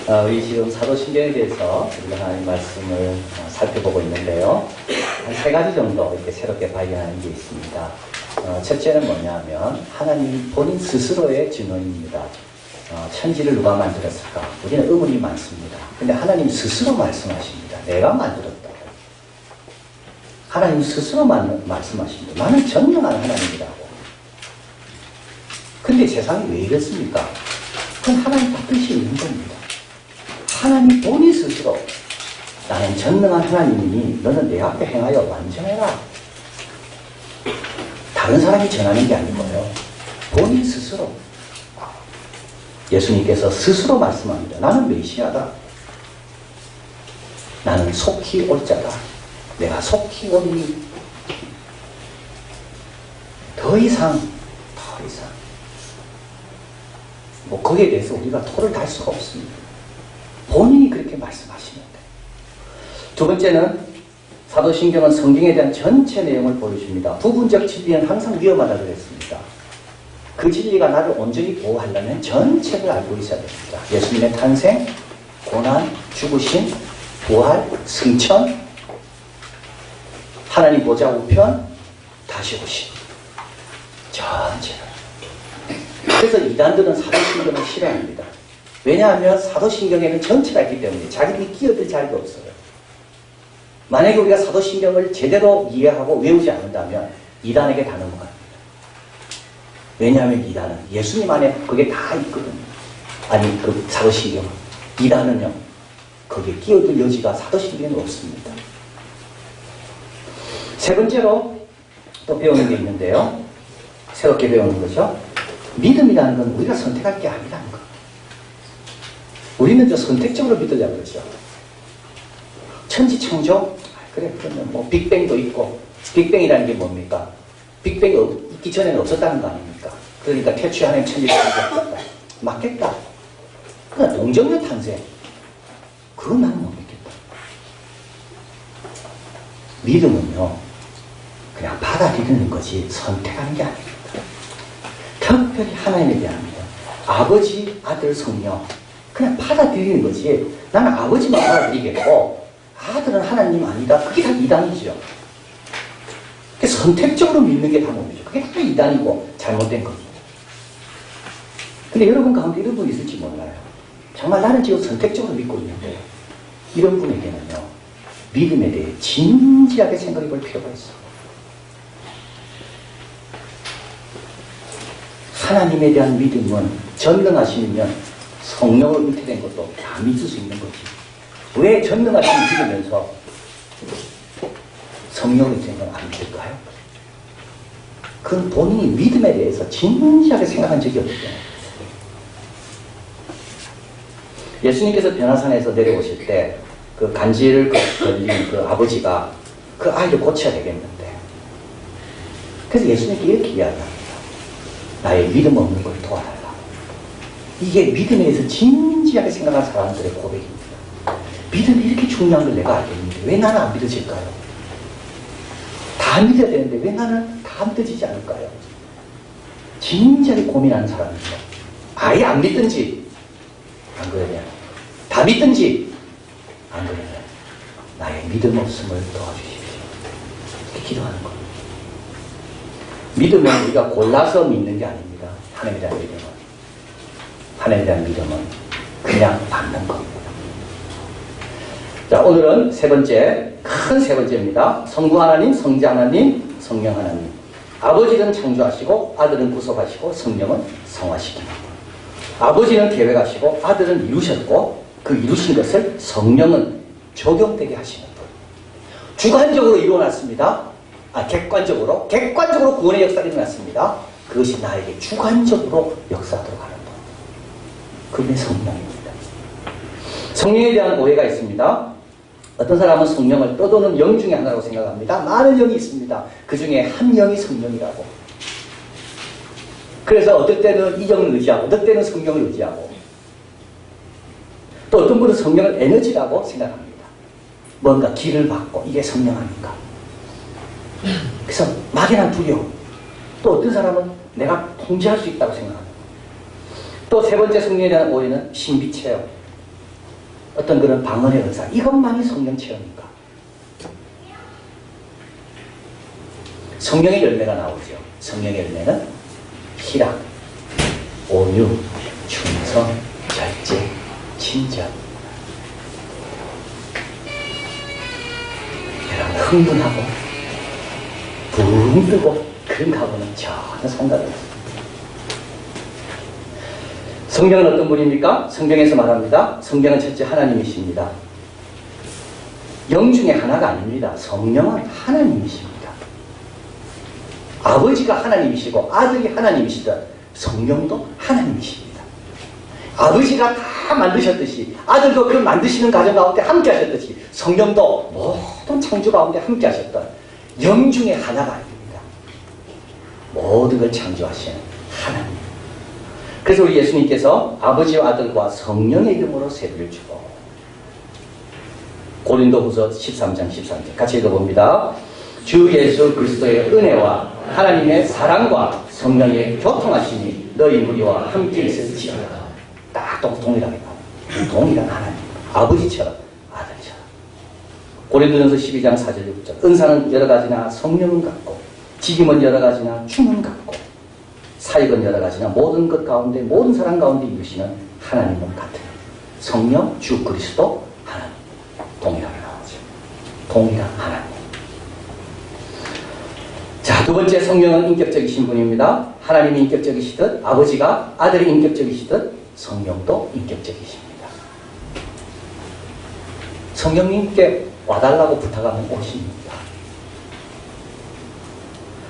우리 지금 사도신경에 대해서 우리가 하나님 말씀을 살펴보고 있는데요. 한 3가지 정도 이렇게 새롭게 발견하는 게 있습니다. 첫째는 뭐냐면 하나님 본인 스스로의 증언입니다. 천지를 누가 만들었을까? 우리는 의문이 많습니다. 근데 하나님 스스로 말씀하십니다. 내가 만들었다. 하나님 스스로 말씀하십니다. 나는 전능한 하나님이라고. 근데 세상이 왜 이렇습니까? 그건 하나님 뜻이 있는 겁니다. 하나님 본인 스스로 나는 전능한 하나님이니 너는 내 앞에 행하여 완전해라. 다른 사람이 전하는 게 아니고요. 본인 스스로. 예수님께서 스스로 말씀합니다. 나는 메시아다. 나는 속히 올 자다. 내가 속히 오니 더 이상 뭐 거기에 대해서 우리가 토를 달 수가 없습니다. 본인이 그렇게 말씀하시는데. 두 번째는 사도신경은 성경에 대한 전체 내용을 보여줍니다. 부분적 진리는 항상 위험하다고 그랬습니다. 그 진리가 나를 온전히 보호하려면 전체를 알고 있어야 됩니다. 예수님의 탄생, 고난, 죽으심, 부활, 승천, 하나님 보좌 우편, 다시 오심. 전체를. 그래서 이단들은 사도신경을 싫어합니다. 왜냐하면 사도신경에는 전체가 있기 때문에 자기들이 끼어들 자리가 없어요. 만약에 우리가 사도신경을 제대로 이해하고 외우지 않는다면 이단에게 다 넘어갑니다. 왜냐하면 이단은 예수님 안에 그게 다 있거든요. 아니 그 사도신경은. 이단은요 거기에 끼어들 여지가 사도신경에는 없습니다. 세 번째로 또 배우는 게 있는데요. 새롭게 배우는 거죠. 믿음이라는 건 우리가 선택할 게 아니라는 거. 우리는 저 선택적으로 믿으려고 그러죠. 천지창조? 그래, 그러면 뭐 빅뱅도 있고, 빅뱅이라는 게 뭡니까? 빅뱅이 있기 전에는 없었다는 거 아닙니까? 그러니까 태초에 하나님 천지창조했다. 맞겠다. 그러나 동정녀 탄생. 그건 나는 못 믿겠다. 믿음은요, 그냥 받아들이는 거지 선택하는 게 아닙니다. 특별히 하나님에 대한 믿음. 아버지, 아들, 성령. 그냥 받아들이는 거지. 나는 아버지만 받아들이겠고 아들은 하나님 아니다. 그게 다 이단이죠. 선택적으로 믿는 게 다 뭡니까? 그게 다 이단이고 잘못된 겁니다. 근데 여러분 가운데 이런 분 있을지 몰라요. 정말 나는 지금 선택적으로 믿고 있는데 이런 분에게는요. 믿음에 대해 진지하게 생각해 볼 필요가 있어. 하나님에 대한 믿음은 전능하시면 성령으로 잉태된 것도 다 믿을 수 있는 거지. 왜 전능하심을 믿으면서 성령으로 잉태된 건 안 믿을까요? 그건 본인이 믿음에 대해서 진지하게 생각한 적이 없기 때문에. 예수님께서 변화산에서 내려오실 때 그 간질을 걸린 그 아버지가 그 아이를 고쳐야 되겠는데 그래서 예수님께 이렇게 이야기합니다. 나의 믿음 없는 걸 도와달라. 이게 믿음에 대해서 진지하게 생각한 사람들의 고백입니다. 믿음이 이렇게 중요한 걸 내가 알겠는데 왜 나는 안 믿어질까요? 다 믿어야 되는데 왜 나는 다 믿어지지 않을까요? 진지하게 고민하는 사람입니다. 아예 안 믿든지 안 그러냐. 다 믿든지 안 그러냐. 나의 믿음 없음을 도와주십시오. 이렇게 기도하는 겁니다. 믿음은 우리가 골라서 믿는 게 아닙니다. 하나님에 대한 믿음은. 하나님에 대한 믿음은 그냥 받는 겁니다. 자, 오늘은 큰 세 번째입니다. 성부 하나님, 성자 하나님, 성령 하나님. 아버지는 창조하시고 아들은 구속하시고 성령은 성화시킵니다. 아버지는 계획하시고 아들은 이루셨고 그 이루신 것을 성령은 적용되게 하시는 분. 주관적으로 이루어놨습니다. 객관적으로 구원의 역사가 일어났습니다. 그것이 나에게 주관적으로 역사하도록 하는 것. 그분의 성령입니다. 성령에 대한 오해가 있습니다. 어떤 사람은 성령을 떠도는 영 중에 하나라고 생각합니다. 많은 영이 있습니다. 그 중에 한 영이 성령이라고. 그래서 어떨 때는 이 영을 의지하고 어떨 때는 성령을 의지하고 또 어떤 분은 성령을 에너지라고 생각합니다. 뭔가 기를 받고 이게 성령 아닌가. 그래서 막연한 두려움. 또 어떤 사람은 내가 통제할 수 있다고 생각합니다. 또 세 번째 성령에 대한 오해는 신비체요. 어떤 그런 방언의 은사, 이것만이 성령 체험인가? 성령의 열매가 나오죠. 성령의 열매는 희락, 온유, 충성, 절제, 친절. 여러분 흥분하고 붕 뜨고 그런 거하고는 전혀 상관이 없습니다. 성경은 어떤 분입니까? 성경에서 말합니다. 성경은 첫째 하나님이십니다. 영 중에 하나가 아닙니다. 성령은 하나님이십니다. 아버지가 하나님이시고 아들이 하나님이시든 성령도 하나님이십니다. 아버지가 다 만드셨듯이 아들도 그 만드시는 과정 가운데 함께 하셨듯이 성령도 모든 창조 가운데 함께 하셨던 영 중에 하나가 아닙니다. 모든 걸 창조하신 하나님. 그래서 우리 예수님께서 아버지와 아들과 성령의 이름으로 세례를 주고 고린도후서 13장 13절 같이 읽어봅니다. 주 예수 그리스도의 은혜와 하나님의 사랑과 성령의 교통하심이 너희 무리와 함께 있을지어다. 딱 동일하게 나와요. 동일한 하나님, 아버지처럼 아들처럼. 고린도전서 12장 4절 6절 은사는 여러 가지나 성령은 같고 직임은 여러 가지나 충은 같고 사역은 여러 가지나 모든 것 가운데 모든 사람 가운데 이루시는 하나님은 같으니 성령, 주 그리스도, 하나님 동일하게 나오죠. 동일한 하나님. 자, 두 번째 성령은 인격적이신 분입니다. 하나님이 인격적이시듯 아버지가 아들이 인격적이시듯 성령도 인격적이십니다. 성령님께 와달라고 부탁하면 오십니다.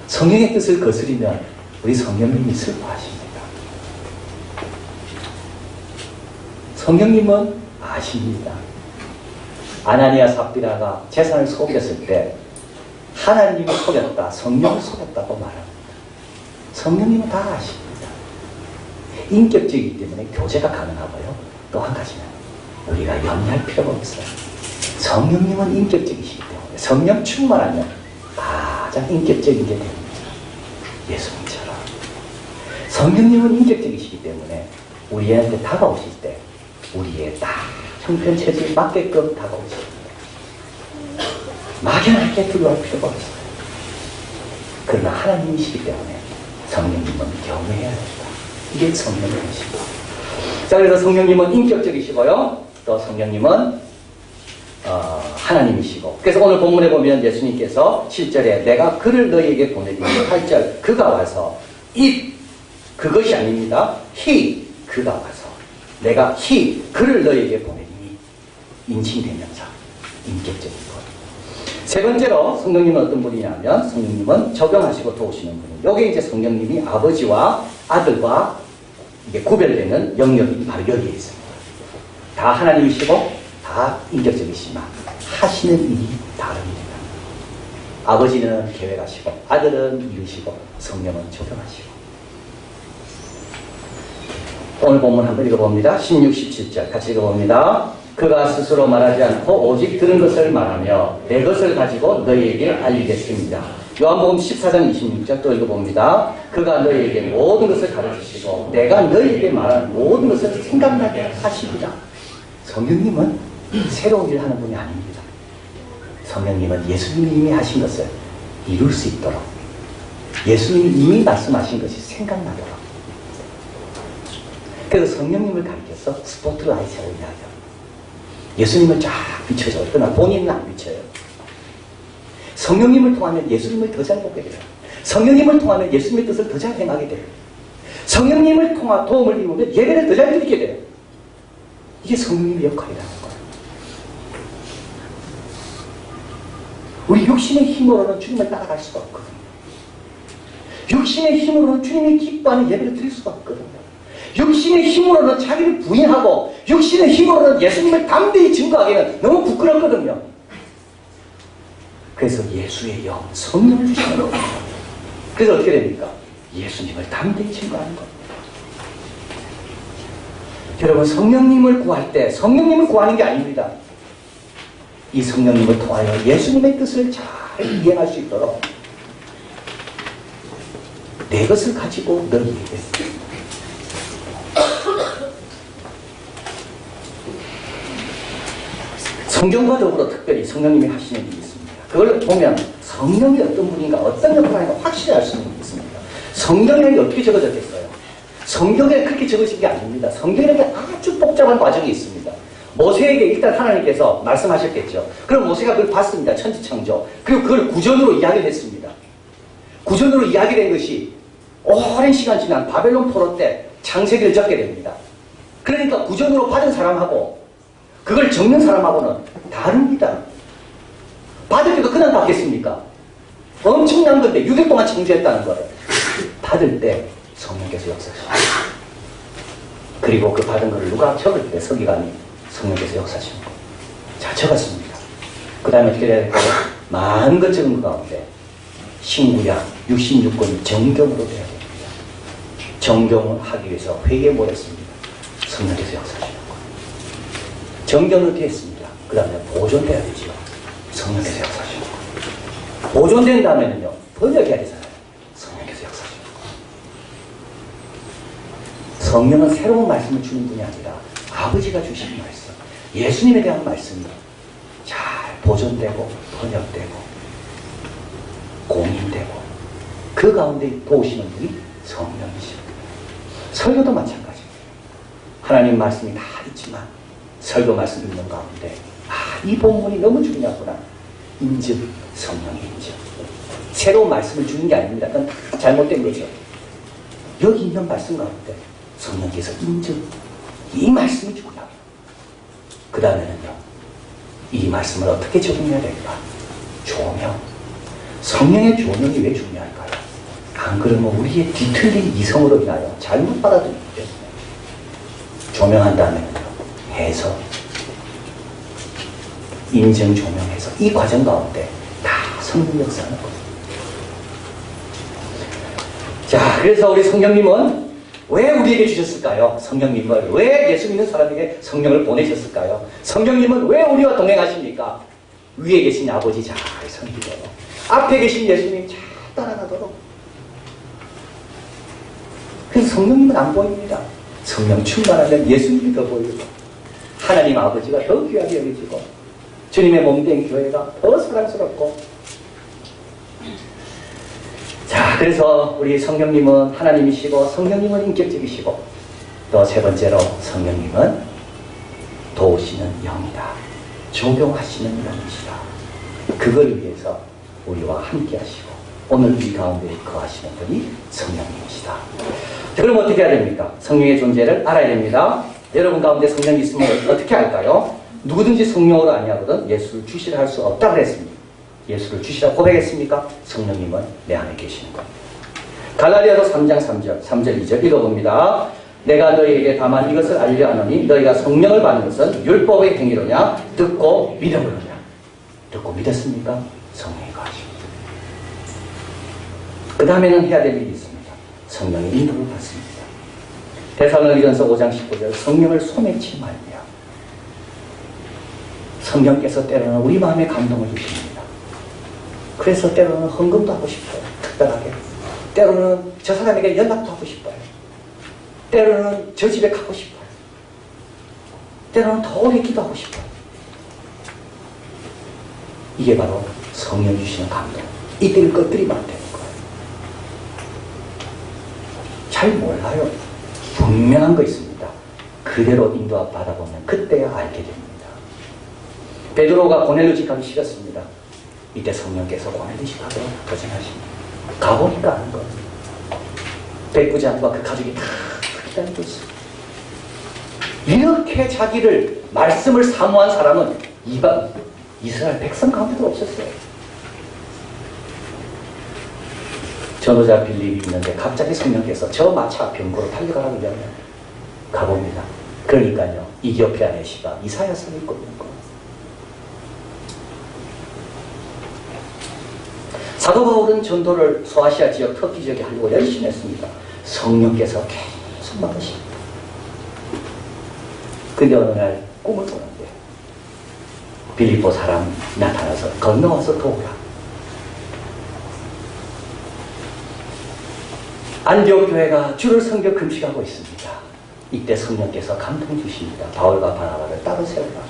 성령의 뜻을 거스리면 우리 성령님이 슬퍼하십니다. 성령님은 아십니다. 아나니아 삽비라가 재산을 속였을 때 하나님이 속였다, 성령을 속였다고 말합니다. 성령님은 다 아십니다. 인격적이기 때문에 교제가 가능하고요. 또 한 가지는 우리가 염려할 필요가 없어요. 성령님은 인격적이시기 때문에 성령 충만하면 가장 인격적인 게 됩니다. 예수님처럼. 성령님은 인격적이시기 때문에 우리한테 다가오실 때 우리의 딱 형편체질에 맞게끔 다가오십니다. 막연하게 두려워할 필요가 없어요. 그러나 하나님이시기 때문에 성령님은 경외해야 된다. 이게 성령의 것입니다. 자, 그래서 성령님은 인격적이시고요. 또 성령님은 하나님이시고. 그래서 오늘 본문에 보면 예수님께서 7절에 내가 그를 너희에게 보내주니 8절 그가 와서 그것이 아닙니다. 그가 와서 내가 그를 너희에게 보내주니 인칭대명사 인격적인 것. 세 번째로 성령님은 어떤 분이냐면 성령님은 적용하시고 도우시는 분이에요. 여기 이제 성령님이 아버지와 아들과 이게 구별되는 영역이 바로 여기에 있습니다. 다 하나님이시고 다 인격적이시지만 하시는 일이 다릅니다. 아버지는 계획하시고 아들은 이루시고 성령은 적용하시고. 오늘 본문 한번 읽어봅니다. 16, 17절 같이 읽어봅니다. 그가 스스로 말하지 않고 오직 들은 것을 말하며 내 것을 가지고 너희에게 알리겠습니다. 요한복음 14장 26절 또 읽어봅니다. 그가 너희에게 모든 것을 가르치시고 내가 너희에게 말한 모든 것을 생각나게 하시리라. 성령님은 새로운 일을 하는 분이 아닙니다. 성령님은 예수님이 이미 하신 것을 이룰 수 있도록 예수님이 이미 말씀하신 것이 생각나도록. 그래서 성령님을 가리켜서 스포트라이트라고 이야기합니다. 예수님을 쫙 비춰줘요. 그러나 본인은 안 비춰요. 성령님을 통하면 예수님을 더 잘 보게 돼요. 성령님을 통하면 예수님의 뜻을 더 잘 행하게 돼요. 성령님을 통한 도움을 입으면 예배를 더 잘 드리게 돼요. 이게 성령님의 역할이라는 거예요. 우리 육신의 힘으로는 주님을 따라갈 수가 없거든요. 육신의 힘으로는 주님이 기뻐하는 예배를 드릴 수가 없거든요. 육신의 힘으로는 자기를 부인하고 육신의 힘으로는 예수님을 담대히 증거하기는 너무 부끄럽거든요. 그래서 예수의 영, 성령을 주시는 겁니다. 그래서 어떻게 됩니까? 예수님을 담대히 증거하는 겁니다. 여러분, 성령님을 구할 때 성령님을 구하는 게 아닙니다. 이 성령님을 통하여 예수님의 뜻을 잘 이행할 수 있도록 내 것을 가지고 너희에게 성경과 더불어 특별히 성령님이 하시는 일이 있습니다. 그걸 보면 성령이 어떤 분인가, 어떤 역할을 하는가 확실히 알 수 있는 게 있습니다. 성경에 어떻게 적어졌겠어요? 성경에 그렇게 적어진 게 아닙니다. 성경에는 아주 복잡한 과정이 있습니다. 모세에게 일단 하나님께서 말씀하셨겠죠. 그럼 모세가 그걸 봤습니다. 천지창조. 그리고 그걸 구전으로 이야기를 했습니다. 구전으로 이야기된 것이 오랜 시간 지난 바벨론 포로 때 창세기를 적게 됩니다. 그러니까 구전으로 받은 사람하고 그걸 적는 사람하고는 다릅니다. 받을 때도 그냥 받겠습니까? 엄청난 건데 6일 동안 창조했다는 거를 받을 때 성령께서 역사하십니다. 그리고 그 받은 거를 누가 적을 때 서기관이 성령께서 역사하시는 거예요. 자, 적었습니다. 그 다음에 어떻게 해야 될까요? 많은 것 적은 것 가운데 신구약 66권이 정경으로 돼야 됩니다. 정경을 하기 위해서 회개에 몰았습니다. 성령께서 역사하시는 거예요. 정경을 됐습니다. 그 다음에 보존돼야 되죠. 성령께서 역사하시는 거예요. 보존된 다음에는요, 번역해야 되잖아요. 성령께서 역사하시는 거예요. 성령은 새로운 말씀을 주는 분이 아니라 아버지가 주시는 말씀, 예수님에 대한 말씀이 잘 보존되고 번역되고 공인되고 그 가운데 도우시는 분이 성령이십니다. 설교도 마찬가지입니다. 하나님 말씀이 다 있지만 설교 말씀 있는 가운데 이 본문이 너무 중요하구나. 인증, 성령의 인증. 새로운 말씀을 주는 게 아닙니다. 그건 다 잘못된 거죠. 여기 있는 말씀 가운데 성령께서 인증, 이 말씀이 중요해요. 그 다음에는요, 이 말씀을 어떻게 적용해야 될까? 조명. 성령의 조명이 왜 중요할까요? 안 그러면 우리의 뒤틀린 이성으로 인하여 잘못 받아들이기 때문에 조명한 다음에는요, 해석, 인증, 조명해서 이 과정 가운데 다 성령 역사하는 거예요. 자, 그래서 우리 성령님은 왜 우리에게 주셨을까요? 성령님을 왜 예수 믿는 사람에게 성령을 보내셨을까요? 성령님은 왜 우리와 동행하십니까? 위에 계신 아버지 잘 섬기도록, 앞에 계신 예수님 잘 따라가도록. 그래서 성령님은 안 보입니다. 성령 충만하면 예수님이 더 보이고 하나님 아버지가 더 귀하게 여겨지고 주님의 몸된 교회가 더 사랑스럽고. 자, 그래서 우리 성령님은 하나님이시고 성령님은 인격적이시고 또 세 번째로 성령님은 도우시는 영이다. 조경하시는 영이시다. 그걸 위해서 우리와 함께 하시고 오늘 우리 가운데 거하시는 분이 성령님이시다. 자, 그럼 어떻게 해야 됩니까? 성령의 존재를 알아야 됩니다. 여러분 가운데 성령이 있으면 어떻게 할까요? 누구든지 성령으로 아니하거든 예수를 주시라 할 수 없다 그랬습니다. 예수를 주시라 고백했습니까? 성령님은 내 안에 계시는 겁니다. 갈라디아서 3장 3절 2절 읽어봅니다. 내가 너희에게 다만 이것을 알려 하노니 너희가 성령을 받는 것은 율법의 행위로냐 듣고 믿음으로냐. 듣고 믿었습니까? 성령이 거하십니다. 그 다음에는 해야 될 일이 있습니다. 성령의 인도를 받습니다. 데살로니가서 5장 19절 성령을 소매치 말며. 성령께서 때로는 우리 마음에 감동을 주십니다. 그래서 때로는 헌금도 하고 싶어요. 특별하게. 때로는 저 사람에게 연락도 하고 싶어요. 때로는 저 집에 가고 싶어요. 때로는 더 오래 기도하고 싶어요. 이게 바로 성령 주시는 감동. 이때를 꺼뜨리면 안 되는 거예요. 잘 몰라요. 분명한 거 있습니다. 그대로 인도 받아보면 그때야 알게 됩니다. 베드로가 고넬료 집 가기 싫었습니다. 이때 성령께서 고넬료 집 가도록 도전하십니다. 가보니까 아는 거예요. 백부장과 그 가족이 다 기다리고 있어요. 이렇게 자기를 말씀을 사모한 사람은 이스라엘 백성 가운데도 없었어요. 전도자 빌립이 있는데 갑자기 성령께서 저 마차 병고로 달려가라고 이야기해요. 가봅니다. 그러니까요, 이디오피아 내시가 이사야서를 읽고 있는 거예요. 사도 바울은 전도를 소아시아 지역, 터키 지역에 하려고 열심히 했습니다. 성령께서 계속 막으십니다. 근데 어느 날 꿈을 꾸는데 빌립보 사람 나타나서 건너와서 도우라. 안디옥 교회가 주를 섬겨 금식하고 있습니다. 이때 성령께서 감동 주십니다. 바울과 바나바를 따로 세우라.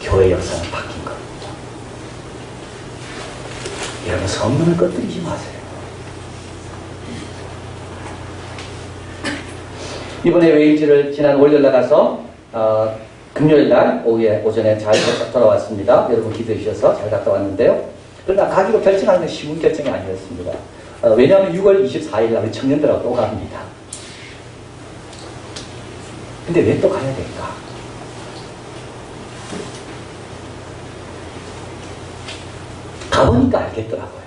교회 역사는 바뀐 겁니다. 여러분, 성령을 꺼뜨리지 마세요. 이번에 웨일즈를 지난 월요일 나가서 금요일날 오전에 잘 돌아왔습니다. 여러분 기도해 주셔서 잘 갔다 왔는데요. 그러나 가기로 결정하는 건 쉬운 결정이 아니었습니다. 왜냐하면 6월 24일 날 청년들하고 또 갑니다. 근데 왜 또 가야 될까? 가보니까 알겠더라고요.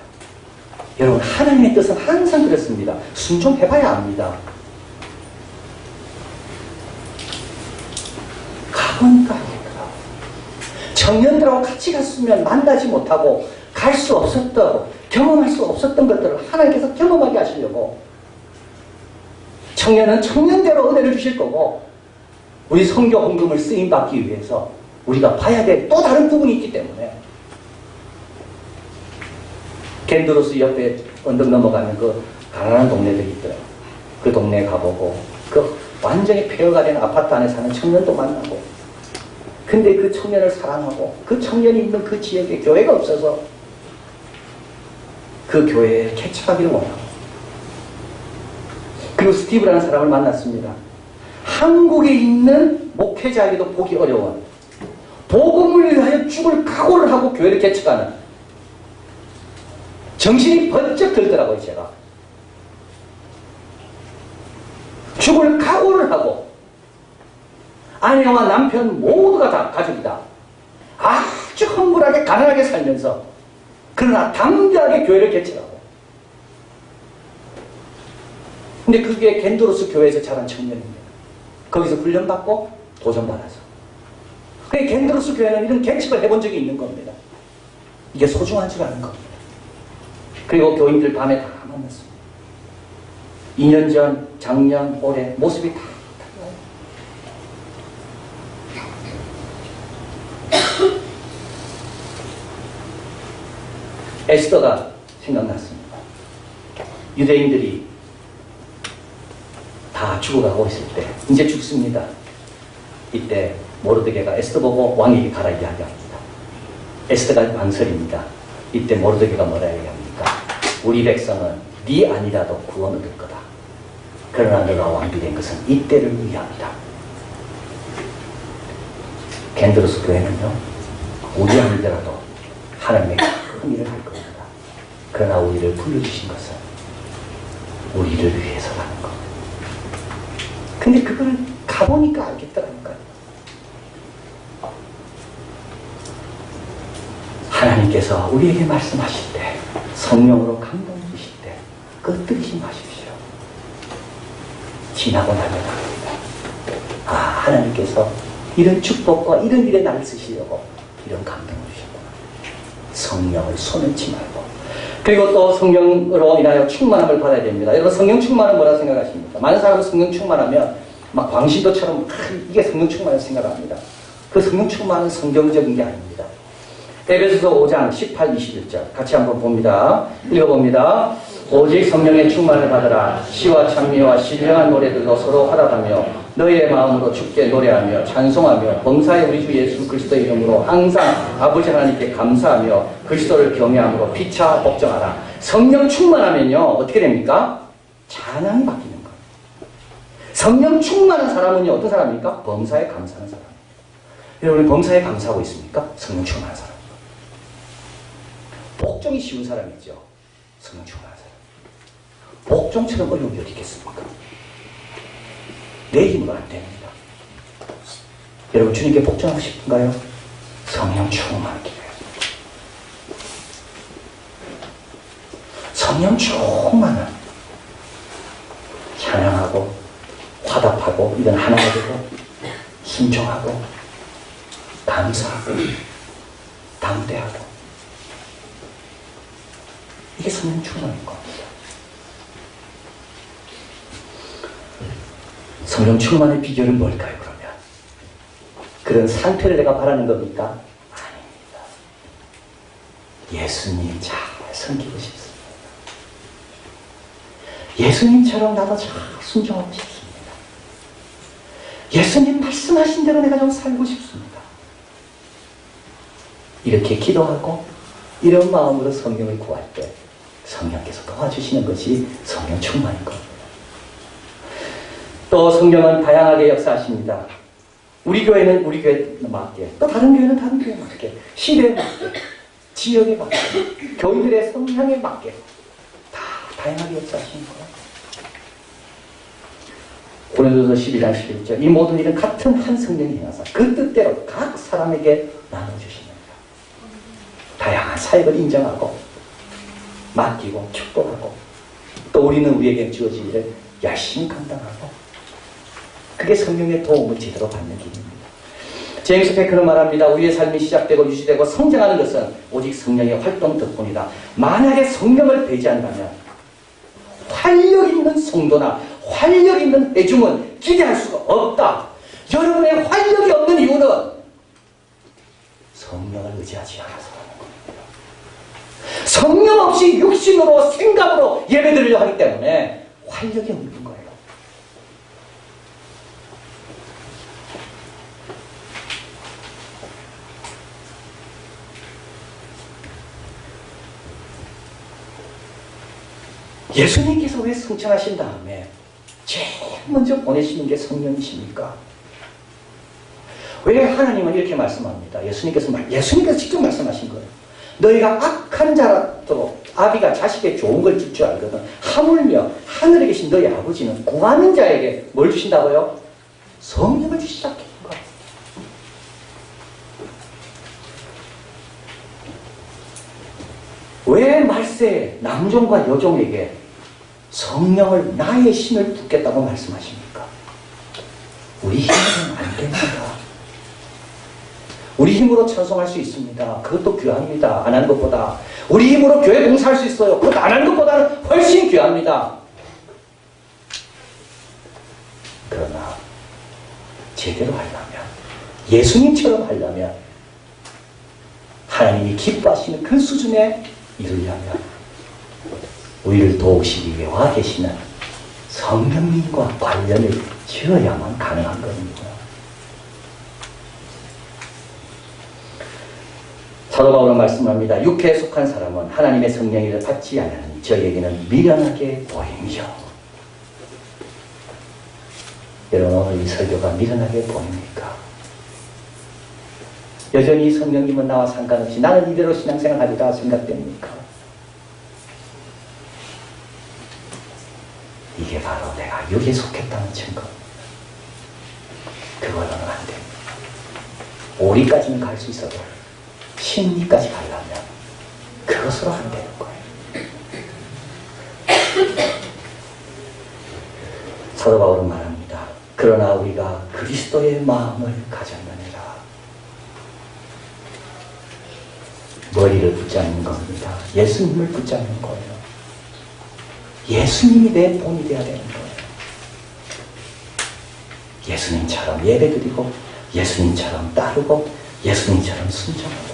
여러분, 하나님의 뜻은 항상 그렇습니다. 순종해봐야 압니다. 가보니까 알겠더라고요. 청년들하고 같이 갔으면 만나지 못하고 갈 수 없었던, 경험할 수 없었던 것들을 하나님께서 경험하게 하시려고 청년은 청년대로 은혜를 주실 거고, 우리 선교 헌금을 쓰임받기 위해서 우리가 봐야 될 또 다른 부분이 있기 때문에, 겐드로스 옆에 언덕 넘어가면 그 가난한 동네들이 있더라고요. 그 동네에 가보고 그 완전히 폐허가 된 아파트 안에 사는 청년도 만나고, 근데 그 청년을 사랑하고 그 청년이 있는 그 지역에 교회가 없어서 그 교회에 개척하기를 원하고, 그리고 스티브라는 사람을 만났습니다. 한국에 있는 목회자에게도 보기 어려운, 복음을 위하여 죽을 각오를 하고 교회를 개척하는, 정신이 번쩍 들더라고요. 제가 죽을 각오를 하고, 아내와 남편 모두가 다 가족이다, 아주 험불하게 가난하게 살면서 그러나 담대하게 교회를 개척하고, 근데 그게 겐드로스 교회에서 자란 청년입니다. 거기서 훈련받고 도전받아서. 그게 겐드로스 교회는 이런 개척을 해본 적이 있는 겁니다. 이게 소중한 줄 아는 겁니다. 그리고 교인들 밤에 다 만났습니다. 2년 전, 작년, 올해 모습이 다 달라요. 에스더가 생각났습니다. 유대인들이 다 죽어가고 있을 때, 이제 죽습니다. 이때 모르드게가 에스더 보고 왕에게 가라 이야기합니다. 에스더가 망설입니다. 이때 모르드게가 뭐라 이야기합니까? 우리 백성은 네 아니라도 구원 얻을 거다. 그러나 너가 왕이 된 것은 이때를 위함이다. 겐드로스 교회는요, 우리 아니더라도 하나님의 큰 일을 할 겁니다. 그러나 우리를 불러주신 것은 우리를 위해서라는 것. 근데 그걸 가보니까 알겠더라니까요. 하나님께서 우리에게 말씀하실 때, 성령으로 감동 주실 때 꺼뜨리지 마십시오. 지나고 나면 합니다. 아, 하나님께서 이런 축복과 이런 일에 나를 쓰시려고 이런 감동을 주셨구나. 성령을 손놓지 말고, 그리고 또 성령으로 인하여 충만함을 받아야 됩니다. 여러분, 성령 충만은 뭐라 생각하십니까? 많은 사람은 성령 충만하면 막 광신도처럼 이게 성령 충만을 생각합니다. 그 성령 충만은 성경적인 게 아닙니다. 에베소서 5장 18, 21절 같이 한번 봅니다. 읽어봅니다. 오직 성령의 충만을 받으라. 시와 찬미와 신령한 노래들로 서로 화답하며 너희의 마음으로 주께 노래하며 찬송하며 범사의 우리 주 예수 그리스도의 이름으로 항상 아버지 하나님께 감사하며 그리스도를 경외함으로 피차 복종하라. 성령 충만하면요, 어떻게 됩니까? 찬양이 바뀌는 거예요. 성령 충만한 사람은요, 어떤 사람입니까? 범사에 감사하는 사람입니다. 여러분, 범사에 감사하고 있습니까? 성령 충만한 사람. 복종이 쉬운 사람이 있죠. 성령 충만한 사람. 복종처럼 어려운 게 어디 있겠습니까? 내 힘으로 안 됩니다. 여러분, 주님께 복종하고 싶은가요? 성령 충만하게 해요. 성령 충만은 찬양하고 화답하고 이런 하나가 되고 순종하고 감사하고 담대하고, 이게 성령 충만인 겁니다. 성령 충만의 비결은 뭘까요, 그러면? 그런 상태를 내가 바라는 겁니까? 아닙니다. 예수님 잘 섬기고 싶습니다. 예수님처럼 나도 잘 순종하고 싶습니다. 예수님 말씀하신 대로 내가 좀 살고 싶습니다. 이렇게 기도하고 이런 마음으로 성령을 구할 때 성령께서 도와주시는 것이 성령 충만인 겁니다. 또 성령은 다양하게 역사하십니다. 우리 교회는 우리 교회에 맞게, 또 다른 교회는 다른 교회에 맞게, 시대에 맞게, 지역에 맞게, 교인들의 성향에 맞게 다 다양하게 역사하시는 거예요. 고린도서 12장 11절 이 모든 일은 같은 한 성령이 행하사 그 뜻대로 각 사람에게 나눠주시느니라. 다양한 사역을 인정하고 맡기고 축복하고 또 우리는 우리에게 주어진 일을 열심히 감당하고 그게 성령의 도움을 제대로 받는 길입니다. 제임스 패커는 말합니다. 우리의 삶이 시작되고 유지되고 성장하는 것은 오직 성령의 활동 덕분이다. 만약에 성령을 배제한다면 활력 있는 성도나 활력 있는 회중은 기대할 수가 없다. 여러분의 활력이 없는 이유는 성령을 의지하지 않아서라는 겁니다. 성령 없이 육신으로 생각으로 예배드리려 하기 때문에 활력이 없는 거예요. 예수님께서 왜 승천하신 다음에 제일 먼저 보내시는 게 성령이십니까? 왜 하나님은 이렇게 말씀합니다. 예수님께서 직접 말씀하신 거예요. 너희가 악한 자라도 아비가 자식에게 좋은 걸 줄 줄 알거든. 하물며 하늘에 계신 너희 아버지는 구하는 자에게 뭘 주신다고요? 성령을 주시자는 거예요. 왜 말세 남종과 여종에게 성령을 나의 신을 붓겠다고 말씀하십니까? 우리 힘으로는 안 됩니다. 우리 힘으로 찬송할 수 있습니다. 그것도 귀합니다. 안 하는 것보다. 우리 힘으로 교회 봉사할 수 있어요. 그것도 안 하는 것보다는 훨씬 귀합니다. 그러나 제대로 하려면, 예수님처럼 하려면, 하나님이 기뻐하시는 그 수준에 이르려면 우리를 도우시기 위해 와 계시는 성령님과 관련을 지어야만 가능한 겁니다. 사도 바울은 말씀합니다. 육체에 속한 사람은 하나님의 성령을 받지 않는 저에게는 미련하게 보이며. 여러분, 오늘 이 설교가 미련하게 보입니까? 여전히 성령님은 나와 상관없이 나는 이대로 신앙생활하리라 생각됩니까? 이게 바로 내가 육에 속했다는 증거. 그걸로는 안 됩니다. 오리까지는 갈 수 있어도 심리까지 가려면 그것으로 안 되는 거예요. 사도 바울은 말합니다. 그러나 우리가 그리스도의 마음을 가졌느니라. 머리를 붙잡는 겁니다. 예수님을 붙잡는 거예요. 예수님이 내 본이 되어야 되는 거예요. 예수님처럼 예배드리고 예수님처럼 따르고 예수님처럼 순종하고.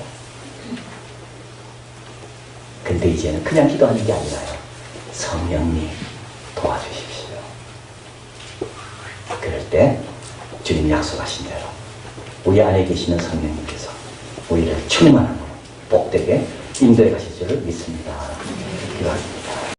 근데 이제는 그냥 기도하는 게 아니라요. 성령님 도와주십시오. 그럴 때 주님이 약속하신 대로 우리 안에 계시는 성령님께서 우리를 충만함으로 복되게 인도해 가실 줄을 믿습니다. 기도하십니다.